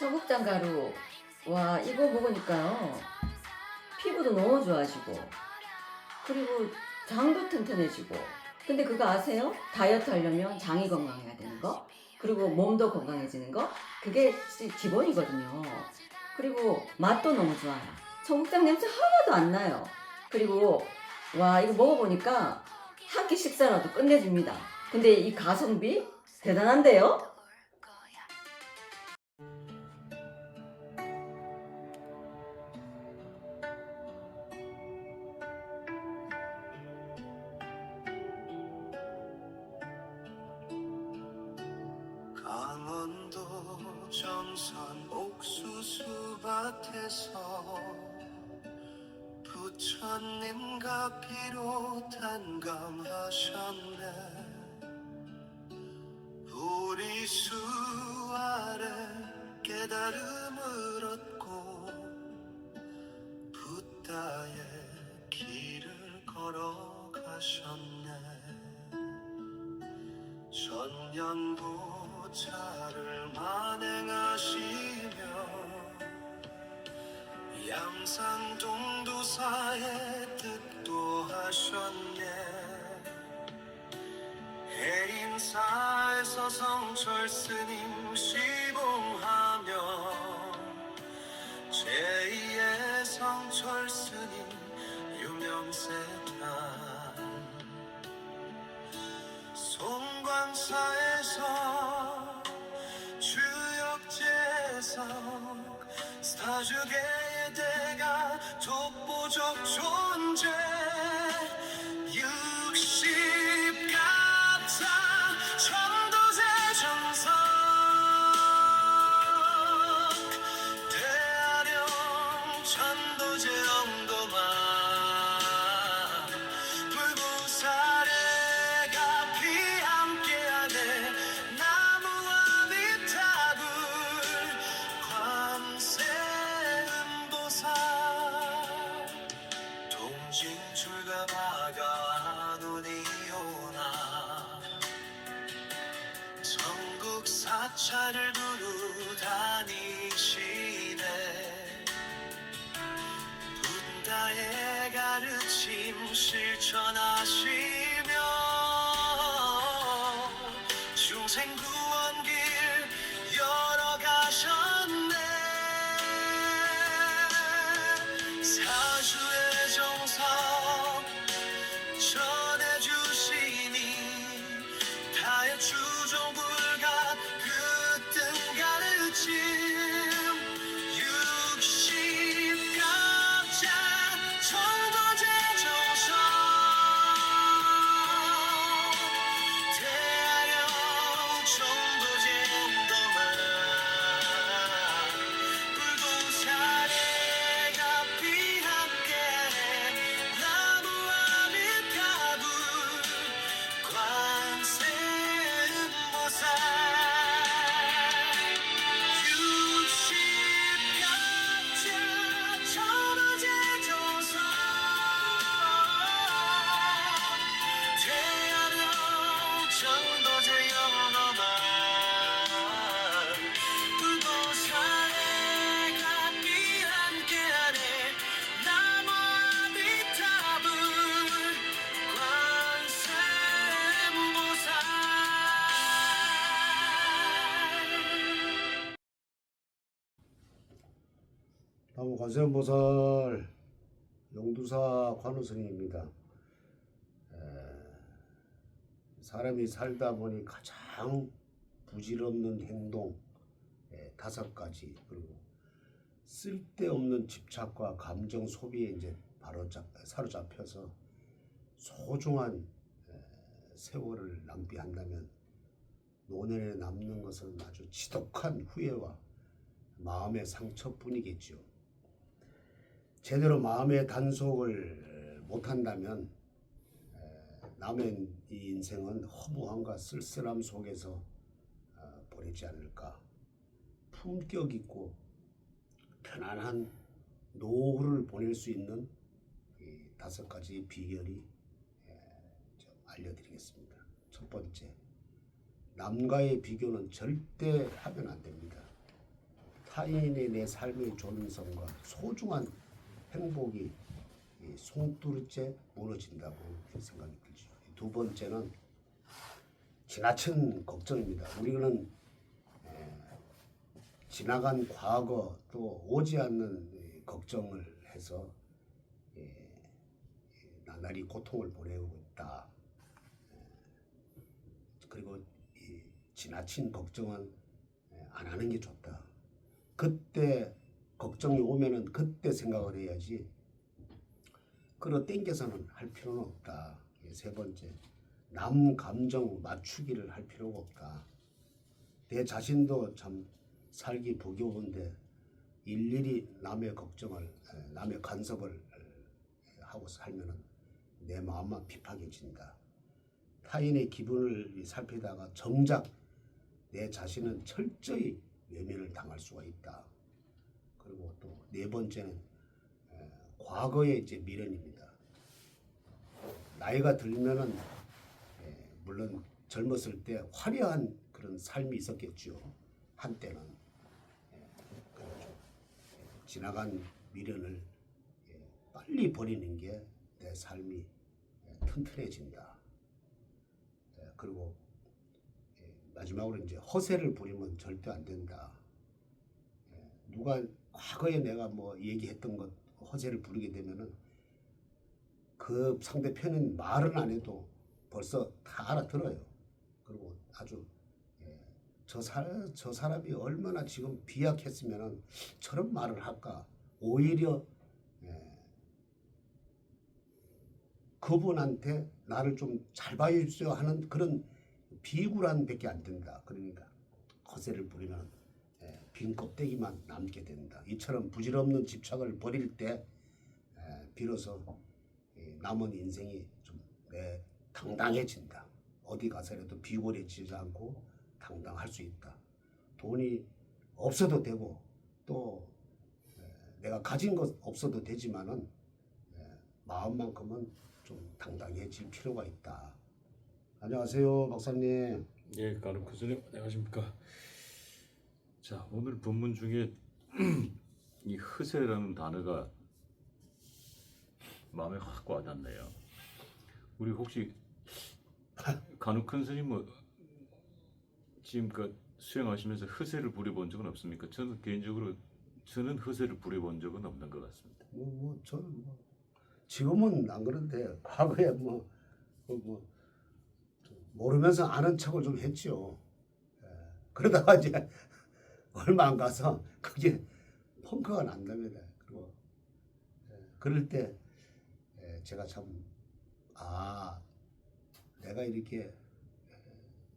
청국장 가루. 와, 이거 먹으니까요. 피부도 너무 좋아지고, 그리고 장도 튼튼해지고. 근데 그거 아세요? 다이어트 하려면 장이 건강해야 되는 거, 그리고 몸도 건강해지는 거, 그게 기본이거든요. 그리고 맛도 너무 좋아요. 청국장 냄새 하나도 안 나요. 그리고 와, 이거 먹어보니까 한 끼 식사라도 끝내줍니다. 근데 이 가성비 대단한데요? 강원도 정선 옥수수밭에서 부처님 가피로 단감하셨네. 우리 수 아래 깨달음을 얻고 붓다의 길을 걸어가셨네. 천년부자를 만행하시며 양산동두사의 뜻도 하셨네. 해인사에서 성철 스님 시봉하며 제2의 성철 스님 유명세탄 송광사에서 주역재석 사주계의 대가 독보적 존재 육십갑자 천도제 정석 대아령 천도제 영도만 불구사례가 피함께하네. 나무와 밑탑을 관세음보살 동징출가 바가 눈이 오나 전국 사찰을 두루 다니시네. 붓다의 가르침 실천하시며 중생 구원길 열어가셨네. 사주의 정석 전해주시니 타의 추종불가 그 뜬 가르침 육십갑자 천도제 정석 대아령 천도제 영도만 불공사례가 피함께해. 나무와 밑가불 관세음보살 육십갑자 천도제 정석 대아령 천도제 영도만 불보살애가 피함께하네. 나무와 밑탑을 관세음보살 나무 관세음보살 용두사 관우스님입니다. 사람이 살다 보니 가장 부질없는 행동 5가지, 그리고 쓸데없는 집착과 감정 소비에 이제 바로 사로잡혀서 소중한 세월을 낭비한다면 노년에 남는 것은 아주 지독한 후회와 마음의 상처뿐이겠죠. 제대로 마음의 단속을 못한다면 남의 이 인생은 허무함과 쓸쓸함 속에서 보내지 않을까. 품격 있고 편안한 노후를 보낼 수 있는 이 5가지 비결이 좀 알려드리겠습니다. 첫 번째, 남과의 비교는 절대 하면 안 됩니다. 타인의 내 삶의 존엄성과 소중한 행복이 이 송두리째 무너진다고 생각이 들죠. 두 번째는 지나친 걱정입니다. 우리는 지나간 과거 또 오지 않는 이 걱정을 해서 나날이 고통을 보내고 있다. 그리고 이 지나친 걱정은 안 하는 게 좋다. 그때 걱정이 오면은 그때 생각을 해야지 끌어당겨서는 할 필요는 없다. 세 번째, 남 감정 맞추기를 할 필요가 없다. 내 자신도 참 살기 버거운데 일일이 남의 걱정을 남의 간섭을 하고 살면은 내 마음만 핍박해진다. 타인의 기분을 살피다가 정작 내 자신은 철저히 외면을 당할 수가 있다. 그리고 또 네 번째는 과거의 이제 미련입니다. 나이가 들면은 물론 젊었을 때 화려한 그런 삶이 있었겠죠. 한때는 그렇죠. 지나간 미련을 빨리 버리는 게 내 삶이 튼튼해진다. 그리고 마지막으로 이제 허세를 부리면 절대 안 된다. 누가 과거에 내가 뭐 얘기했던 것 허세를 부리게 되면은 그 상대편은 말은 안 해도 벌써 다 알아들어요. 그리고 아주 저 사람이 얼마나 지금 비약했으면은 저런 말을 할까. 오히려 그분한테 나를 좀 잘 봐주세요 하는 그런 비굴한 밖에 안 된다. 그러니까 허세를 부리면 빈 껍데기만 남게 된다. 이처럼 부질없는 집착을 버릴 때 비로소 남은 인생이 좀 당당해진다. 어디 가서라도 비굴해지지 않고 당당할 수 있다. 돈이 없어도 되고 또 내가 가진 것 없어도 되지만은 마음만큼은 좀 당당해질 필요가 있다. 안녕하세요, 박사님. 예, 가르 교수님 안녕하십니까. 자, 오늘 본문 중에 이 허세라는 단어가 마음에 확 와닿네요. 우리 혹시 간혹 큰 스님 뭐 지금까지 수행하시면서 허세를 부려본 적은 없습니까? 저는 개인적으로 저는 허세를 부려본 적은 없는 것 같습니다. 저는 지금은 안 그런데 과거에 모르면서 아는 척을 좀 했죠. 그러다가 이제 얼마 안 가서 그게 펑크가 난답니다. 그리고 그럴 때 제가 참 내가 이렇게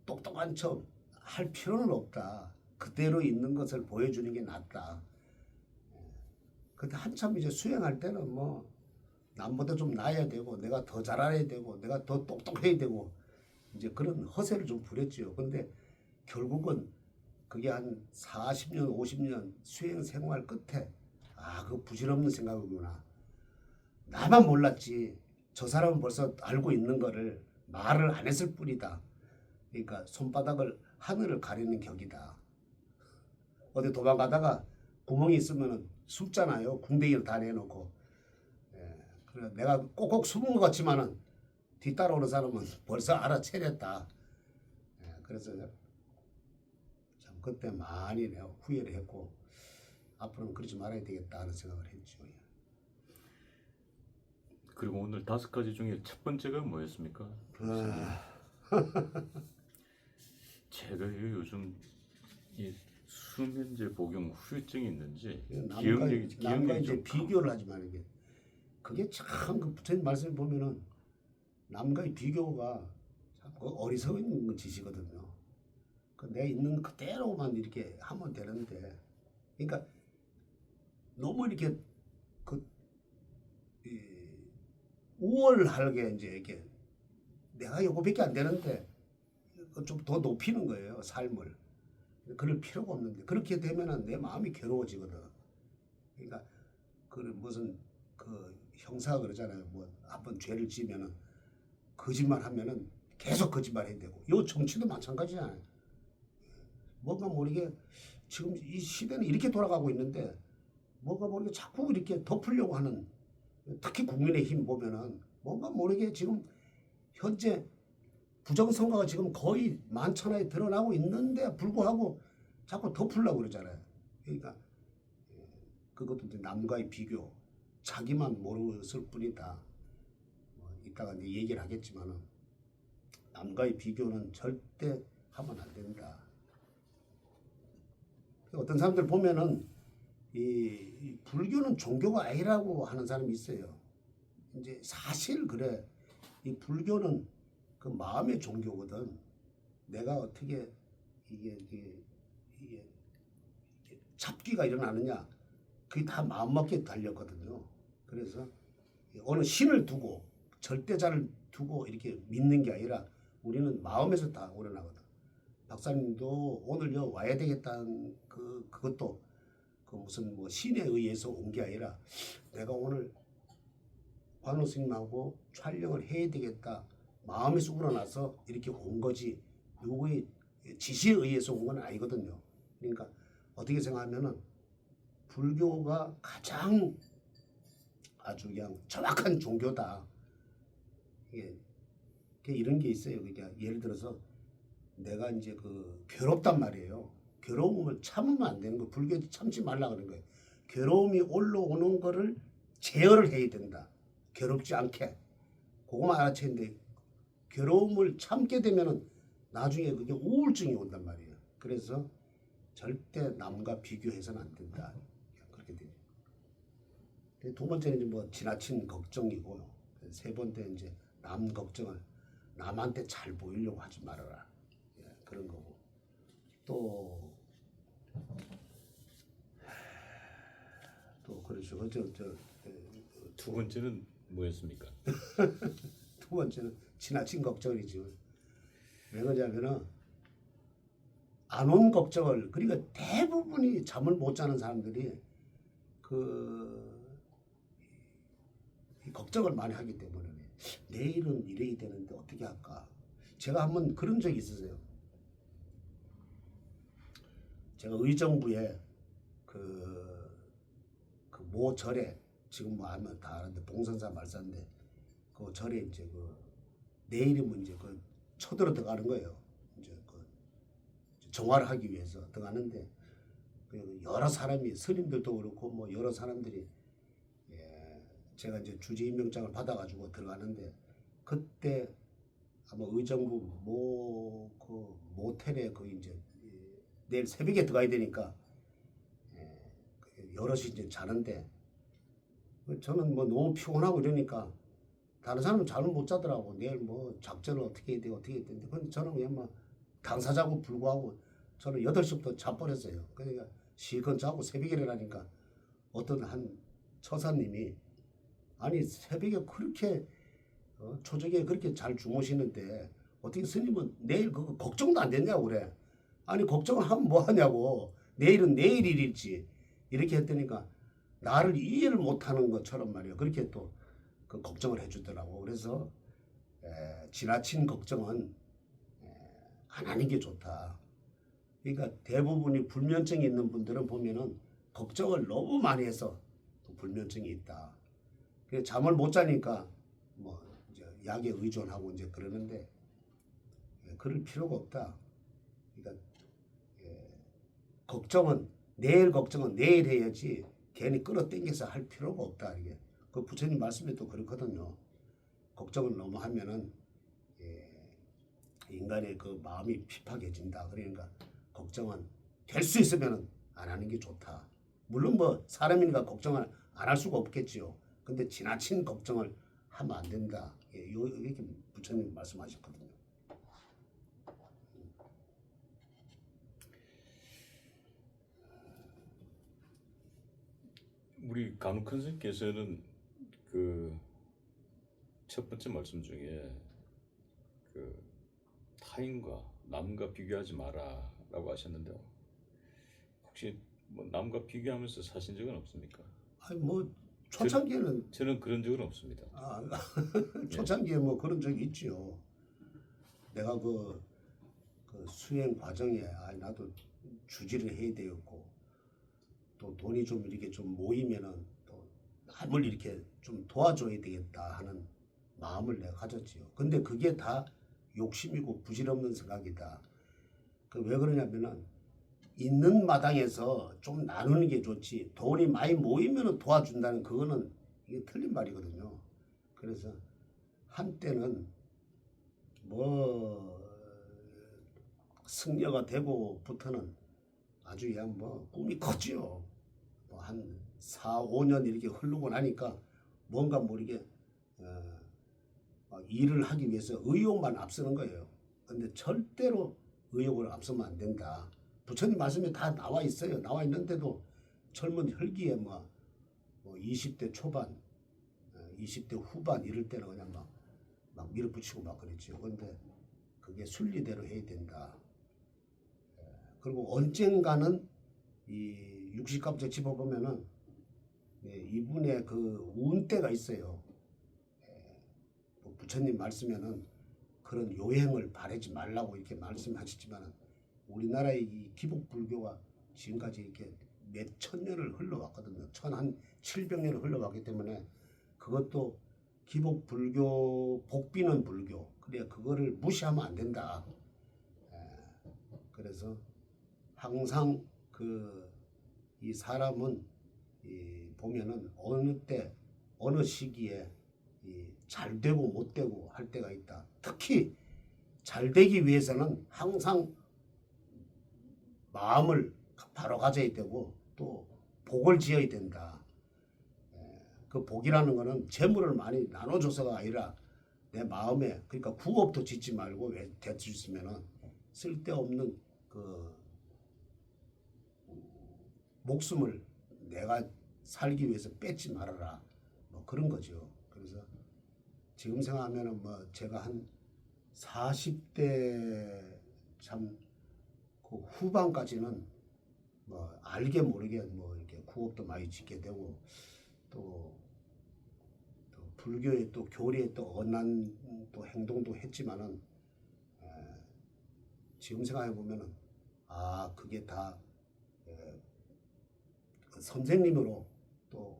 똑똑한 척 할 필요는 없다. 그대로 있는 것을 보여주는 게 낫다. 근데 한참 이제 수행할 때는 뭐 남보다 좀 나아야 되고 내가 더 잘해야 되고 내가 더 똑똑해야 되고 이제 그런 허세를 좀 부렸죠. 근데 결국은 그게 한 40년, 50년 수행 생활 끝에 그 부질없는 생각이구나. 나만 몰랐지. 저 사람은 벌써 알고 있는 거를 말을 안 했을 뿐이다. 그러니까 손바닥을 하늘을 가리는 격이다. 어디 도망가다가 구멍이 있으면 숨잖아요. 궁뎅이를 다 내놓고. 그래 내가 꼭꼭 숨은 것 같지만은 뒤따라오는 사람은 벌써 알아채렸다. 그래서 참 그때 많이 내가 후회를 했고 앞으로는 그러지 말아야 되겠다 하는 생각을 했죠. 그리고 오늘 5가지 중에 첫 번째가 뭐였습니까? 제가 요즘 이 수면제 복용 후유증이 있는지 남과 이제 좀 비교를 하지 말는 게 그게 참 그 부처님 말씀을 보면은 남과의 비교가 참 어리석은 짓이거든요. 내 있는 그대로만 이렇게 하면 되는데, 그러니까 너무 이렇게 우월하게 이제 이렇게 내가 요거밖에 안 되는데 좀 더 높이는 거예요, 삶을. 그럴 필요가 없는데 그렇게 되면은 내 마음이 괴로워지거든. 그러니까 무슨 형사가 그러잖아요. 뭐 한번 죄를 지면은 거짓말 하면은 계속 거짓말 해야 되고, 요 정치도 마찬가지잖아요. 뭔가 모르게 지금 이 시대는 이렇게 돌아가고 있는데 뭐가 모르게 자꾸 이렇게 덮으려고 하는, 특히 국민의힘 보면은 뭔가 모르게 지금 현재 부정선거가 지금 거의 만천하에 드러나고 있는데 불구하고 자꾸 덮으려고 그러잖아요. 그러니까 그것도 이제 남과의 비교, 자기만 모르었을 뿐이다. 이따가 이제 얘기를 하겠지만은 남과의 비교는 절대 하면 안 된다. 어떤 사람들 보면은 이 불교는 종교가 아니라고 하는 사람이 있어요. 이제 사실 그래. 이 불교는 그 마음의 종교거든. 내가 어떻게 이게 잡기가 일어나느냐, 그게 다 마음먹기에 달렸거든요. 그래서 어느 신을 두고 절대자를 두고 이렇게 믿는 게 아니라 우리는 마음에서 다 우러나거든. 박사님도 오늘 여 와야 되겠다는 그것도 그 무슨 뭐 신에 의해서 온 게 아니라 내가 오늘 관호 스님하고 촬영을 해야 되겠다 마음에서 우러나서 이렇게 온 거지 누구의 지시에 의해서 온 건 아니거든요. 그러니까 어떻게 생각하면은 불교가 가장 아주 그냥 정확한 종교다. 이게 이런 게 있어요. 그러니까 예를 들어서 내가 이제 그 괴롭단 말이에요. 괴로움을 참으면 안 되는 거. 불교에서 참지 말라 그러는 거예요. 괴로움이 올라오는 거를 제어를 해야 된다. 괴롭지 않게. 그거만 알아채는데 괴로움을 참게 되면은 나중에 그게 우울증이 온단 말이에요. 그래서 절대 남과 비교해서는 안 된다. 그렇게 되죠. 두 번째는 이제 뭐 지나친 걱정이고요. 세 번째 이제 남 걱정을 남한테 잘 보이려고 하지 말아라. 그런 거고. 또 그렇죠. 두 번째는 뭐였습니까? 두 번째는 지나친 걱정이죠. 왜 그러냐면은 안 온 걱정을, 그러니까 대부분이 잠을 못 자는 사람들이 이 걱정을 많이 하기 때문에 내일은 이래야 되는데 어떻게 할까. 제가 한번 그런 적이 있었어요. 제가 의정부에 모 절에 지금 뭐 하면 다 아는데 봉선사 말사인데 그 절에 이제 내일이면 이제 쳐들어 들어가는 거예요. 이제 정화를 하기 위해서 들어가는데 여러 사람이 스님들도 그렇고 뭐 여러 사람들이 제가 이제 주지 임명장을 받아가지고 들어가는데 그때 아마 의정부 모텔에 이제 내일 새벽에 들어가야 되니까 여럿이 이제 자는데 저는 뭐 너무 피곤하고 이러니까 다른 사람은 잠을 못 자더라고. 내일 뭐 작전을 어떻게 해야 돼 어떻게 해야 되는데 근데 저는 그냥 막 당사자고 불구하고 저는 8시부터 자버렸어요. 그러니까 실컷 자고 새벽에 일어나니까 어떤 한 처사님이 아니 새벽에 그렇게 초저녁에 그렇게 잘 주무시는데 어떻게 스님은 내일 그거 걱정도 안 됐냐고 그래. 아니 걱정을 하면 뭐 하냐고. 내일은 내일 일일지 이렇게 했더니까 나를 이해를 못하는 것처럼 말이야. 그렇게 또 그 걱정을 해주더라고. 그래서 지나친 걱정은 안 하는 게 좋다. 그러니까 대부분이 불면증이 있는 분들은 보면은 걱정을 너무 많이 해서 불면증이 있다. 그래서 잠을 못 자니까 뭐 이제 약에 의존하고 이제 그러는데 그럴 필요가 없다. 그러니까 걱정은 내일 해야지 괜히 끌어당겨서 할 필요가 없다. 이게 그 부처님 말씀에도 그렇거든요. 걱정을 너무 하면은 인간의 그 마음이 핍박해진다. 그러니까 걱정은 될 수 있으면은 안 하는 게 좋다. 물론 뭐 사람이니까 걱정을 안 할 수가 없겠지요. 근데 지나친 걱정을 하면 안 된다. 이렇게 부처님 말씀하셨거든요. 우리 간혹 선생님께서는 그 첫 번째 말씀 중에 그 타인과 남과 비교하지 마라라고 하셨는데 혹시 뭐 남과 비교하면서 사신 적은 없습니까? 아니 뭐 초창기에는 저는 그런 적은 없습니다. 초창기에 뭐 그런 적이 있지요. 내가 그 수행 과정에 나도 주지를 해야 되었고 또 돈이 좀 이렇게 좀 모이면은 또 남을 이렇게 좀 도와줘야 되겠다 하는 마음을 내가 가졌지요. 근데 그게 다 욕심이고 부질없는 생각이다. 그 왜 그러냐면은 있는 마당에서 좀 나누는 게 좋지 돈이 많이 모이면은 도와준다는 그거는 이게 틀린 말이거든요. 그래서 한때는 뭐 승려가 되고부터는 아주 그냥 뭐 꿈이 컸지요. 뭐 한 4, 5년 이렇게 흐르고 나니까 뭔가 모르게 일을 하기 위해서 의욕만 앞서는 거예요. 근데 절대로 의욕을 앞서면 안 된다. 부처님 말씀에 다 나와 있어요. 나와 있는데도 젊은 혈기에 뭐 20대 초반, 20대 후반 이럴 때는 그냥 막 밀어붙이고 막 그랬죠. 근데 그게 순리대로 해야 된다. 그리고 언젠가는 이 육식값제 집어보면은 이분의 그 운때가 있어요. 부처님 말씀에는 그런 요행을 바라지 말라고 이렇게 말씀하시지만 우리나라의 이 기복불교가 지금까지 이렇게 몇 천 년을 흘러왔거든요. 한 700년을 흘러왔기 때문에 그것도 기복불교, 복비는 불교. 그래 그거를 무시하면 안 된다. 그래서 항상 이 사람은 보면은 어느 때 어느 시기에 잘 되고 못 되고 할 때가 있다. 특히 잘 되기 위해서는 항상 마음을 바로 가져야 되고 또 복을 지어야 된다. 그 복이라는 거는 재물을 많이 나눠줘서가 아니라 내 마음에 그러니까 구업도 짓지 말고 왜 될 수 있으면은 쓸데없는 그 목숨을 내가 살기 위해서 뺏지 말아라. 뭐 그런 거죠. 그래서 지금 생각하면은 뭐 제가 한 40대 참 그 후반까지는 뭐 알게 모르게 뭐 이렇게 구업도 많이 짓게 되고 또 불교의 또 교리에 또 언한 또 행동도 했지만은 지금 생각해 보면은 그게 다 선생님으로 또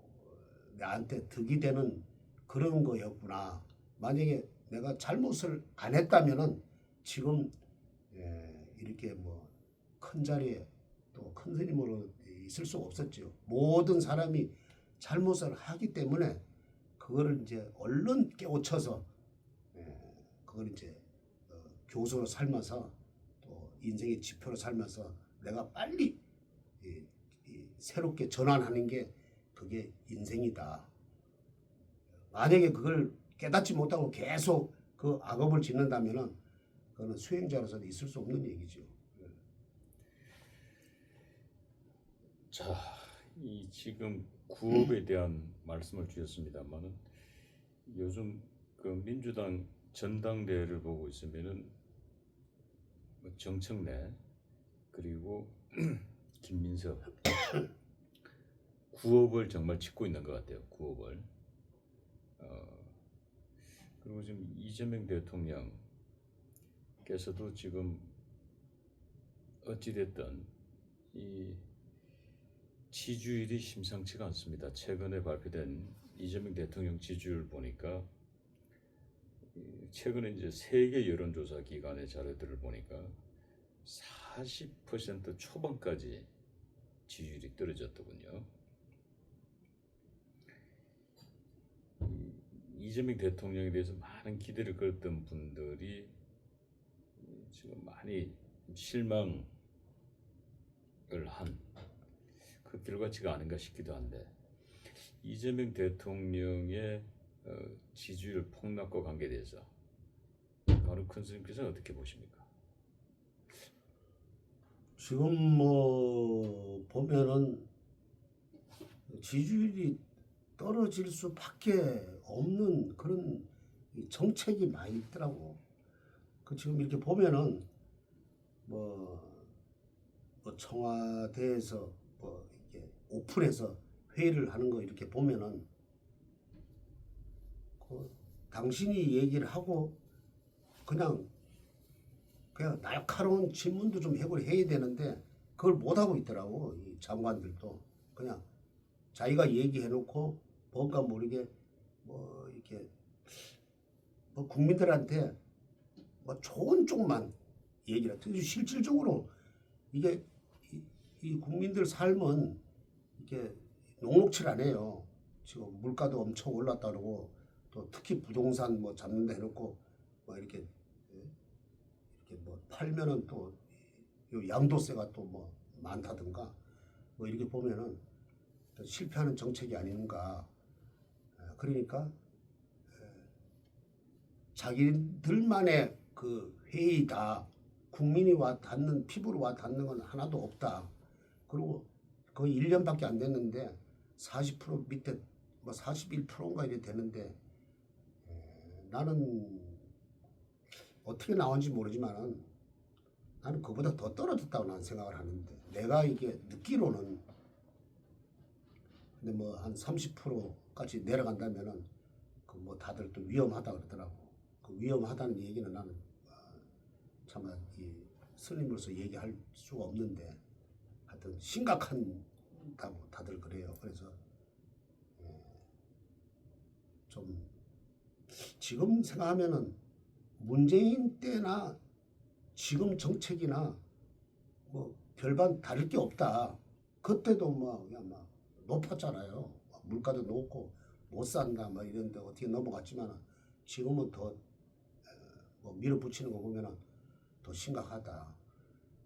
나한테 득이 되는 그런 거였구나. 만약에 내가 잘못을 안 했다면은 지금 이렇게 뭐 큰 자리에 또 큰 스님으로 있을 수가 없었죠. 모든 사람이 잘못을 하기 때문에 그거를 이제 얼른 깨우쳐서 그걸 이제 교수로 살면서 또 인생의 지표로 살면서 내가 빨리 새롭게 전환하는 게 그게 인생이다. 만약에 그걸 깨닫지 못하고 계속 그 악업을 짓는다면은 그거는 수행자로서는 있을 수 없는 얘기죠. 자, 이 지금 구업에 대한 말씀을 주셨습니다만은 요즘 그 민주당 전당대회를 보고 있으면은 뭐 정청래 그리고 김민석 구업을 정말 짓고 있는 것 같아요. 구업을. 그리고 지금 이재명 대통령께서도 지금 어찌됐든 이 지지율이 심상치가 않습니다. 최근에 발표된 이재명 대통령 지지율 보니까 최근에 이제 세계 여론조사 기관의 자료들을 보니까 40% 초반까지 지지율이 떨어졌더군요. 이재명 대통령에 대해서 많은 기대를 걸었던 분들이 지금 많이 실망을 한 그 결과치가 아닌가 싶기도 한데 이재명 대통령의 지지율 폭락과 관계돼서 바로 큰 스님께서는 어떻게 보십니까? 지금 뭐 보면은 지지율이 떨어질 수밖에 없는 그런 정책이 많이 있더라고. 그 지금 이렇게 보면은 뭐 청와대에서 뭐 이렇게 오픈해서 회의를 하는 거 이렇게 보면은 당신이 얘기를 하고 그냥 날카로운 질문도 좀 해야 되는데 그걸 못 하고 있더라고. 이 장관들도 그냥 자기가 얘기해놓고 뭔가 모르게 뭐 이렇게 뭐 국민들한테 뭐 좋은 쪽만 얘기를 해. 실질적으로 이게 이 국민들 삶은 이게 녹록치 않아요. 지금 물가도 엄청 올랐다 그러고 또 특히 부동산 뭐 잡는다 해놓고 뭐 이렇게 뭐 팔면은 또 양도세가 또 뭐 많다든가 뭐 이렇게 보면은 실패하는 정책이 아닌가. 그러니까 자기들만의 그 회의다. 국민이 와 닿는 피부로 와 닿는 건 하나도 없다. 그리고 거의 1년밖에 안 됐는데 40% 밑에 뭐 41%인가 이래 되는데 나는 어떻게 나온지 모르지만은 나는 그보다 더 떨어졌다고 나는 생각을 하는데 내가 이게 듣기로는 근데 뭐 한 30%까지 내려간다면은 그 뭐 다들 또 위험하다 그러더라고. 그 위험하다는 얘기는 나는 참 이 스님으로서 얘기할 수가 없는데 하여튼 심각한다고 다들 그래요. 그래서 좀 지금 생각하면은 문재인 때나 지금 정책이나 뭐 별반 다를 게 없다. 그때도 뭐 그냥 막 높았잖아요. 물가도 높고 못 산다 막 이런데 어떻게 넘어갔지만 지금은 더 뭐 밀어붙이는 거 보면은 더 심각하다.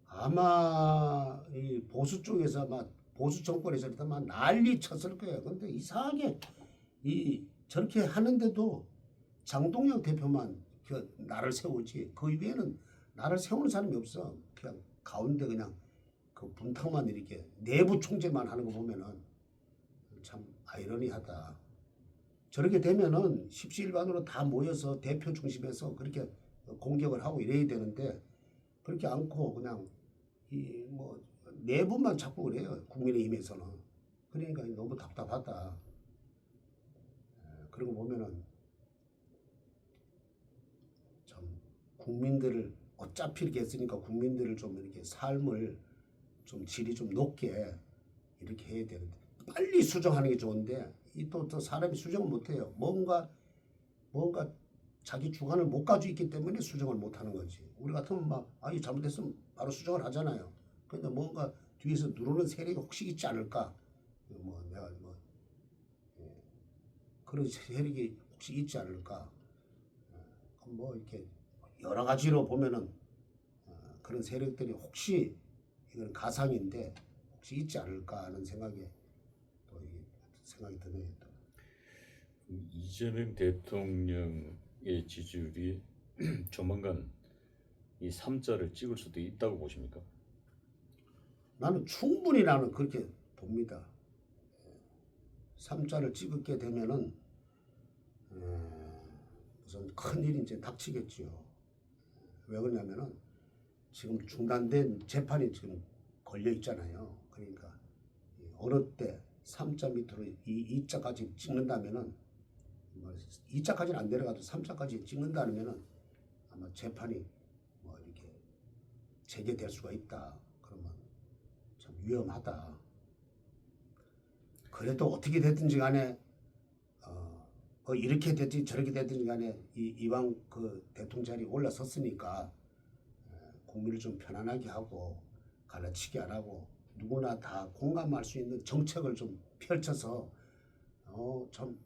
아마 이 보수 쪽에서 막 보수 정권에서 막 난리 쳤을 거예요. 근데 이상하게 이 저렇게 하는데도 장동영 대표만 그 나를 세우지 그 이외에는 나를 세우는 사람이 없어. 그냥 가운데 그냥 그 분탕만 이렇게 내부 총재만 하는 거 보면은 참 아이러니하다. 저렇게 되면은 십시일반으로 다 모여서 대표 중심에서 그렇게 공격을 하고 이래야 되는데 그렇게 않고 그냥 이 뭐 내부만 자꾸 그래요. 국민의힘에서는. 그러니까 너무 답답하다. 그런 거 보면은 참 국민들을 어차피 이렇게 했으니까 국민들을 좀 이렇게 삶을 좀 질이 좀 높게 이렇게 해야 되는데 빨리 수정하는 게 좋은데 이 또 사람이 수정을 못해요. 뭔가 자기 주관을 못 가지고 있기 때문에 수정을 못하는 거지. 우리 같으면 막 이거 잘못했으면 바로 수정을 하잖아요. 그런데 뭔가 뒤에서 누르는 세력이 혹시 있지 않을까? 뭐 내가 뭐 그런 세력이 혹시 있지 않을까? 뭐 이렇게 여러 가지로 보면은 그런 세력들이 혹시 이건 가상인데 혹시 있지 않을까 하는 생각이 또 생각이 드네요. 또. 이재명 대통령의 지지율이 조만간 이 3자를 찍을 수도 있다고 보십니까? 나는 충분히 나는 그렇게 봅니다. 3자를 찍게 되면은 무슨 큰일이 이제 닥치겠지요. 왜 그러냐면은 지금 중단된 재판이 지금 걸려 있잖아요. 그러니까 어느 때 3자 밑으로 2자까지 찍는다면은 뭐 2자까지는 안 내려가도 3자까지 찍는다면은 아마 재판이 뭐 이렇게 재개될 수가 있다. 그러면 참 위험하다. 그래도 어떻게 됐든지 간에 이렇게 됐든지 저렇게 됐든지 간에 이왕 그 대통령 자리에 올라섰으니까 국민을 좀 편안하게 하고 갈라치기 안 하고 누구나 다 공감할 수 있는 정책을 좀 펼쳐서 참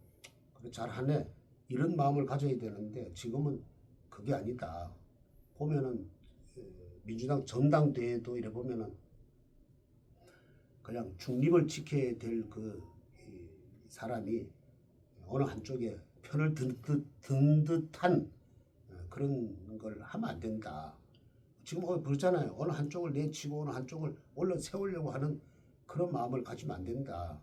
그래 잘하네 이런 마음을 가져야 되는데 지금은 그게 아니다. 보면은 민주당 전당대회도 이래 보면은 그냥 중립을 지켜야 될 그 사람이 어느 한쪽에 편을 든 듯한 그런 걸 하면 안 된다. 지금 그렇잖아요. 어느 한쪽을 내치고 어느 한쪽을 올려 세우려고 하는 그런 마음을 가지면 안 된다.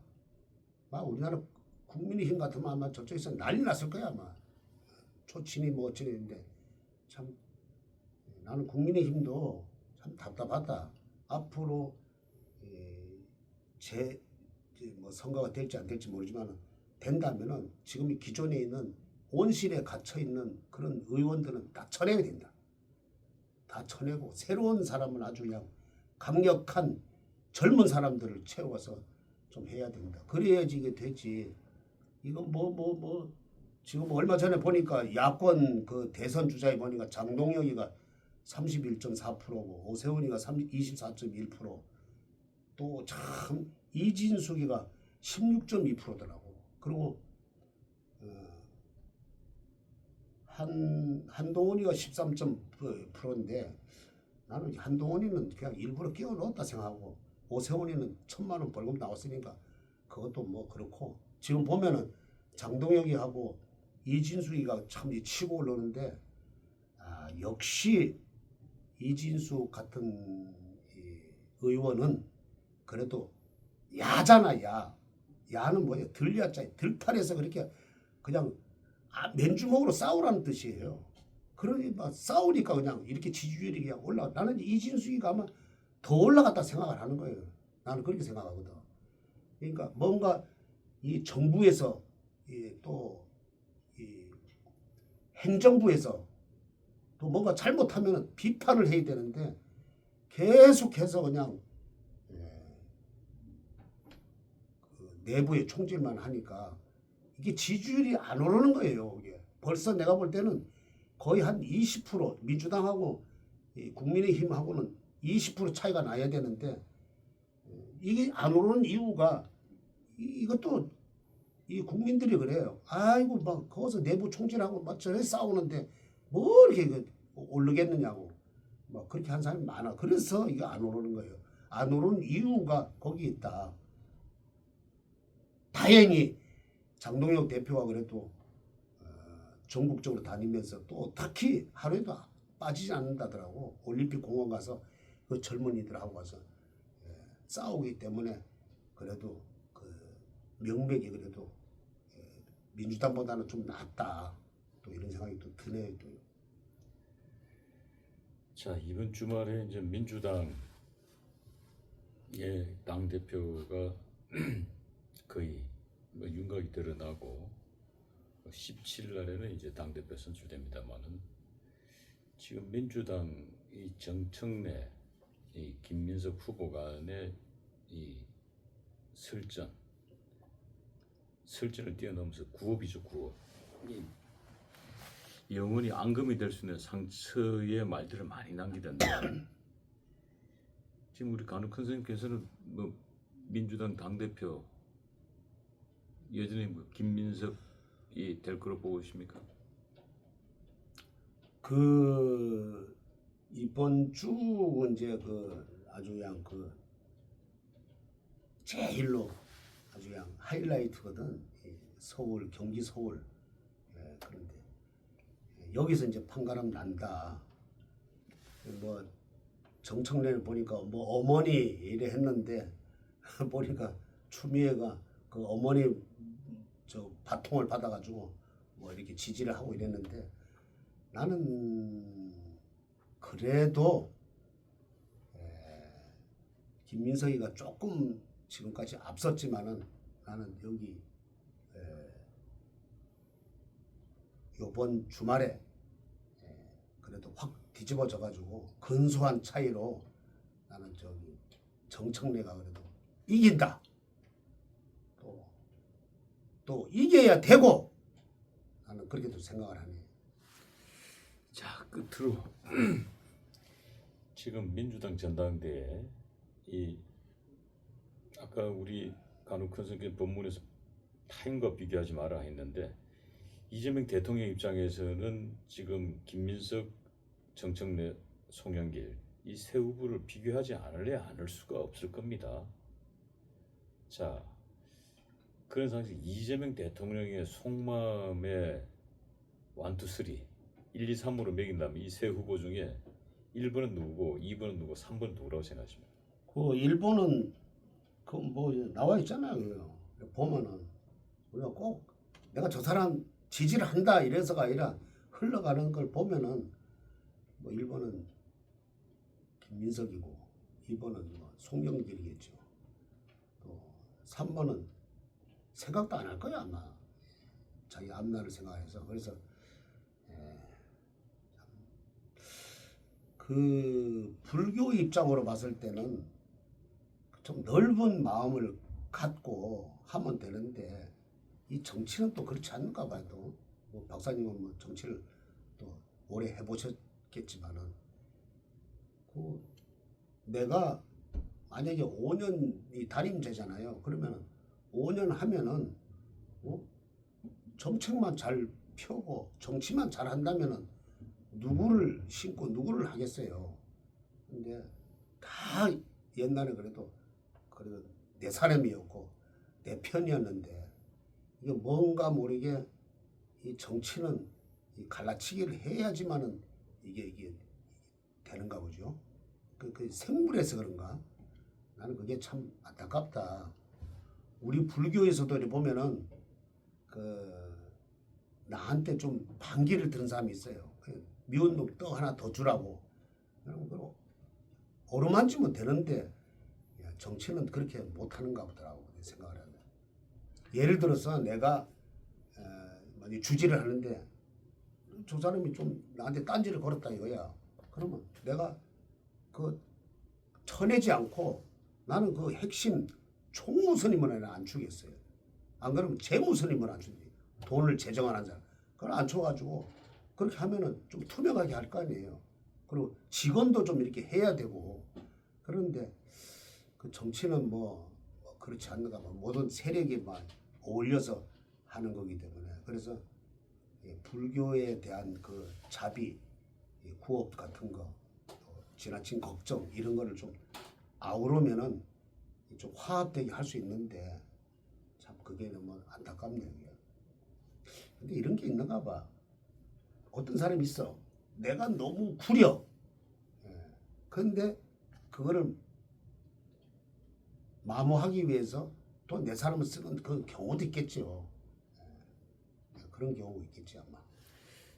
막 우리나라 국민의힘 같으면 아마 저쪽에서 난리 났을 거야 아마. 초친이 뭐 어쩌는데 참 나는 국민의힘도 참 답답하다. 앞으로 뭐 선거가 될지 안 될지 모르지만 된다면은 지금 기존에 있는 온실에 갇혀 있는 그런 의원들은 다 쳐내야 된다. 다 쳐내고 새로운 사람은 아주 그냥 강력한 젊은 사람들을 채워서 좀 해야 된다. 그래야지 이게 되지. 이건 지금 얼마 전에 보니까 야권 그 대선 주자에 보니까 장동혁이가 31.4%고 오세훈이가 24.1%, 또 참 이진숙이가 16.2%더라고. 그리고 한동훈이가 13.9%인데 나는 한동훈이는 그냥 일부러 끼워 넣었다 생각하고, 오세훈이는 1,000만 원 벌금 나왔으니까 그것도 뭐 그렇고, 지금 보면은 장동혁이하고 이진숙이가 참 치고 올라오는데, 역시 이진숙 같은 이 의원은 그래도 야잖아. 야는 뭐야? 들야자, 들탈해서 그렇게 그냥 맨주먹으로 싸우라는 뜻이에요. 그러니 막 싸우니까 그냥 이렇게 지지율이 그냥 올라가. 나는 이진숙이가 아마 더 올라갔다 생각을 하는 거예요. 나는 그렇게 생각하거든. 그러니까 뭔가 이 정부에서 또 이 행정부에서 또 뭔가 잘못하면 비판을 해야 되는데 계속해서 그냥 그 내부의 총질만 하니까 이게 지지율이 안 오르는 거예요. 이게 벌써 내가 볼 때는 거의 한 20% 민주당하고 국민의힘하고는 20% 차이가 나야 되는데, 이게 안 오르는 이유가 이것도 이 국민들이 그래요. 아이고 막 거기서 내부 총질하고 막 저래 싸우는데 뭐 이렇게 오르겠느냐고 막 그렇게 한 사람이 많아. 그래서 이게 안 오르는 거예요. 안 오르는 이유가 거기 있다. 다행히 장동혁 대표가 그래도 전국적으로 다니면서 또 딱히 하루에도 빠지지 않는다더라고. 올림픽 공원 가서 그 젊은이들하고 가서 싸우기 때문에 그래도 그 명맥이 그래도 민주당보다는 좀 낫다. 또 이런 생각이 또 드네요. 또. 자, 이번 주말에 이제 민주당의 당 대표가 거의 뭐 윤곽이 드러나고 17일 날에는 이제 당 대표 선출됩니다만은, 지금 민주당 이 정청래, 이 김민석 후보 간의 이 설전을 뛰어넘어서 구업이죠, 구업. 영원히 앙금이 될 수 있는 상처의 말들을 많이 남기던데 지금 우리 간혹 큰 선생님께서는 뭐 민주당 당대표 여전히 뭐 김민석이 될 거로 보고 있습니까? 그 이번 주 이제 그 아주 그냥 그 제일로 아주 그냥 하이라이트거든. 서울, 경기 서울. 그런데 여기서 이제 판가름 난다. 뭐 정청래를 보니까 뭐 어머니 이래 했는데 보니까 추미애가 그 어머니 저 바통을 받아가지고 뭐 이렇게 지지를 하고 이랬는데, 나는 그래도 김민석이가 조금 지금까지 앞섰지만은 나는 여기 요번 주말에 그래도 확 뒤집어져 가지고 근소한 차이로 나는 저기 정청래가 그래도 이긴다. 또 이겨야 되고, 나는 그렇게도 생각을 하네. 자, 끝으로 지금 민주당 전당대회 이 아까 우리 간혹 큰 선생님 본문에서 타인과 비교하지 마라 했는데, 이재명 대통령 입장에서는 지금 김민석, 정청래, 송영길 이 세 후보를 비교하지 않을 수가 없을 겁니다. 자, 그런 상황에서 이재명 대통령의 속마음의 1, 2, 3 1, 2, 3으로 매긴다면 이 세 후보 중에 1번은 누구고 2번은 누구고 3번은 누구라고 생각하십니까? 그 일본은 그 뭐 나와 있잖아요. 보면은 우리가 꼭 내가 저 사람 지지를 한다 이래서가 아니라 흘러가는 걸 보면은 뭐 1번은 김민석이고 2번은 뭐 송영길이겠죠. 또 3번은 생각도 안 할 거야 아마. 자기 앞날을 생각해서. 그래서 그 불교 입장으로 봤을 때는 좀 넓은 마음을 갖고 하면 되는데 이 정치는 또 그렇지 않는가 봐도 뭐 박사님은 뭐 정치를 또 오래 해보셨겠지만은 그 내가 만약에 5년이 단임제잖아요. 그러면 5년 하면은 정책만 잘 펴고 정치만 잘 한다면은 누구를 신고 누구를 하겠어요. 근데 다 옛날에 그래도 내 사람이었고 내 편이었는데 이게 뭔가 모르게 이 정치는 이 갈라치기를 해야지만은 이게 되는가 보죠. 그 생물에서 그런가? 나는 그게 참 안타깝다. 우리 불교에서도 이렇게 보면은 나한테 좀 반기를 드는 사람이 있어요. 미운 놈 떡 하나 더 주라고. 그럼 어루만지면 되는데 정치는 그렇게 못하는가 보더라고 생각을 하는데. 예를 들어서 내가 주지를 하는데 저 사람이 좀 나한테 딴지를 걸었다 이거야. 그러면 내가 쳐내지 않고 나는 그 핵심 총무선임을 안 주겠어요. 안 그러면 재무선임을 안 주지. 돈을 재정하는 사람. 그걸 안 줘가지고 그렇게 하면은 좀 투명하게 할 거 아니에요. 그리고 직원도 좀 이렇게 해야 되고. 그런데 그 정치는 뭐 그렇지 않는가 봐. 모든 세력이만 어울려서 하는 거기 때문에. 그래서 불교에 대한 그 자비, 구업 같은 거, 지나친 걱정 이런 거를 좀 아우르면은 좀 화합되게 할 수 있는데 참 그게 너무 안타깝네요. 근데 이런 게 있는가 봐. 어떤 사람이 있어. 내가 너무 구려. 그런데 그거를 마모하기 위해서 또 내 사람을 쓰는 그 경우도 있겠죠. 그런 경우 있겠지 아마.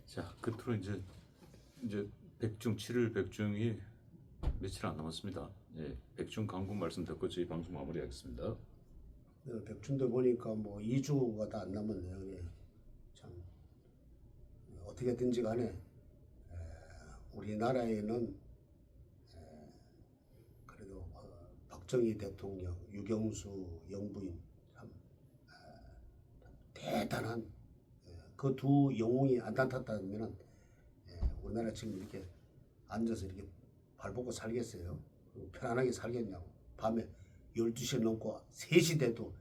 자, 끝으로 이제 백중 7일 백중이 며칠 안 남았습니다. 예, 백중 강군 말씀 듣고 저희 방송 마무리하겠습니다. 백중도 보니까 뭐 2주가 다 안 남았네요. 참 어떻게든지 간에 우리나라에는 그래도 박정희 대통령, 유경수 영부인 참 대단한 그 두 영웅이 안 나타났다면 우리나라 지금 이렇게 앉아서 이렇게 발벗고 살겠어요? 편안하게 살겠냐고. 밤에 12시에 넘고 3시 돼도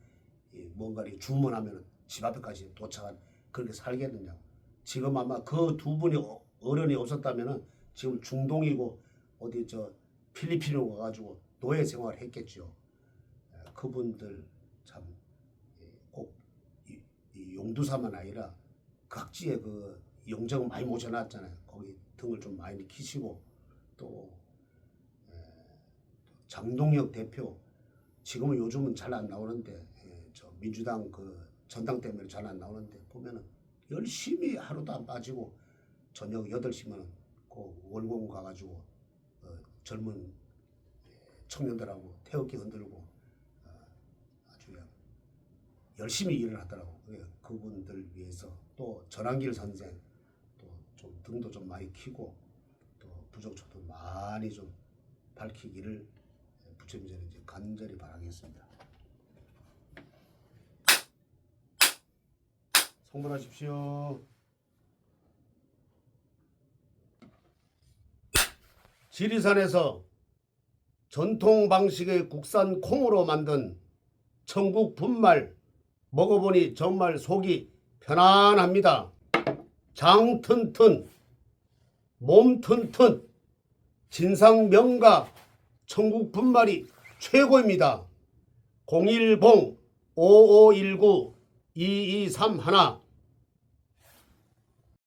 뭔가를 주문하면 집 앞에까지 도착한 그렇게 살겠느냐고. 지금 아마 그 두 분이 어른이 없었다면 지금 중동이고 어디 필리핀으로 가가지고 노예 생활을 했겠죠. 그분들 참 꼭 용두사만 아니라 각지에 그 영정 많이 모셔놨잖아요. 거기 등을 좀 많이 키시고 또 장동혁 대표 지금은 요즘은 잘 안 나오는데 저 민주당 그 전당 때문에 잘 안 나오는데 보면은 열심히 하루도 안 빠지고 저녁 8시면 그 월공 가가지고 젊은 청년들하고 태극기 흔들고 아주 그냥 열심히 일을 하더라고. 그분들 위해서 또 전환길 선생 또 좀 등도 좀 많이 키고 또 부족초도 많이 좀 밝히기를 부처님께는 이제 간절히 바라겠습니다. 성불하십시오. 지리산에서 전통 방식의 국산 콩으로 만든 천국 분말 먹어보니 정말 속이 편안합니다. 장 튼튼, 몸 튼튼, 진상 명가 천국 분말이 최고입니다. 010-5519-2231